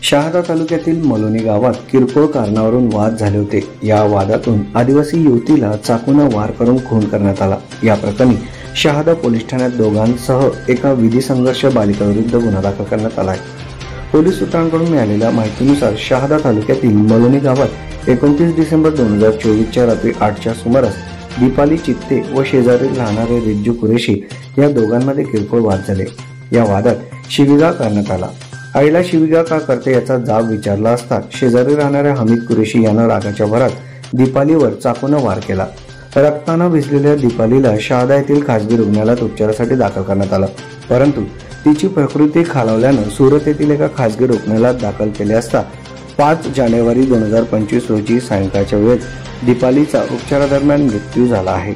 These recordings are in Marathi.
शहादा तालुक्यातील मलोनी गावात किरकोळ कारणावरून वाद झाले होते। या वादातून आदिवासी युवतीला चाकूने वार करून खून करण्यात आला। या प्रकरणी शहादा पोलीस ठाण्यात दोघांसह एका विधी संघर्ष बालिकाविरुद्ध गुन्हा दाखल करण्यात आला आहे। पोलीस सूत्रांकडून मिळालेल्या माहितीनुसार शहादा तालुक्यातील मलोनी गावात 29 डिसेंबर 2024 रात्री 8च्या सुमारास दीपाली चित्ते व शेजारी राहणारे रिज्जू कुरेशी या दोघांमध्ये किरकोळ वाद झाले। या वादात शिवीगाळ करण्यात आला। आईला शिवीगाळ का करते याचा जाब विचारला असता शेजारी राहणाऱ्या हमीद कुरेशी यानं रागाच्या भरात दीपालीवर चाकूने वार केला। रक्ताने भिजलेल्या दीपालीला शहादा येथील खासगी रुग्णालयात उपचारासाठी दाखल करण्यात आलं, परंतु तिची प्रकृती खालावल्यानं सुरत येथील एका खासगी रुग्णालयात दाखल केले असता 5 जानेवारी 2025 रोजी सायंकाळच्या वेळेत दीपालीचा उपचारादरम्यान मृत्यू झाला आहे।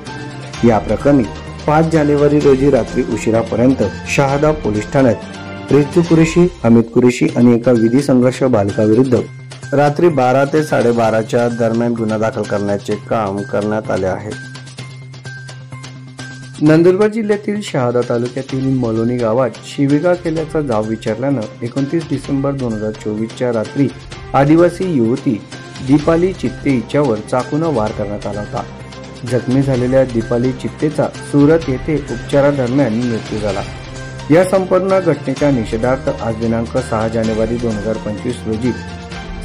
या प्रकरणी 5 जानेवारी रोजी रात्री उशिरापर्यंत शहादा पोलीस ठाण्यात रिज्जू कुरेशी, अमित कुरेशी आणि एका विधी संघर्ष बालिकाविरुद्ध रात्री 12 ते 12:30च्या दरम्यान गुन्हा दाखल करण्याचे काम करण्यात आले आहे। नंदुरबार जिल्ह्यातील शहादा तालुक्यातील मलोनी गावात शिवीगाळ केल्याचा जाब विचारल्यानं 29 डिसेंबर 2024च्या रात्री आदिवासी युवती दीपाली चित्ते हिच्यावर चाकूने वार करण्यात आला होता। जखमी झालेल्या दीपाली चित्तेचा सुरत येथे उपचारादरम्यान मृत्यू झाला। या संपूर्ण घटनेच्या निषेधार्थ आज दिनांक 6 जानेवारी 2025 रोजी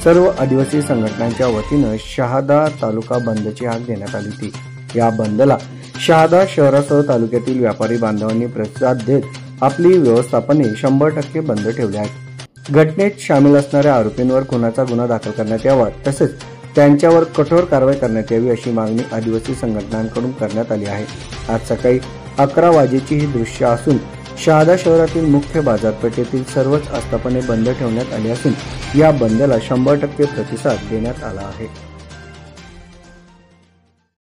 सर्व आदिवासी संघटनांच्या वतीनं शहादा तालुका बंदची हाक देण्यात आली होती। या बंदला शहादा शहरासह तालुक्यातील व्यापारी बांधवांनी प्रतिसाद देत आपली व्यवस्थापने 100% बंद ठेवली आहे। घटनेत सामील असणाऱ्या आरोपींवर खुनाचा गुन्हा दाखल करण्यात यावा, तसेच त्यांच्यावर कठोर कारवाई करण्यात यावी अशी मागणी आदिवासी संघटनांकडून करण्यात आली आहे। आज सकाळी 11 वाजेची ही दृश्य असून शहादा शहरातील मुख्य बाजारपेठेतील सर्वच आस्थापने बंद ठेवण्यात आली असून या बंदला 100% प्रतिसाद देण्यात आला आहे।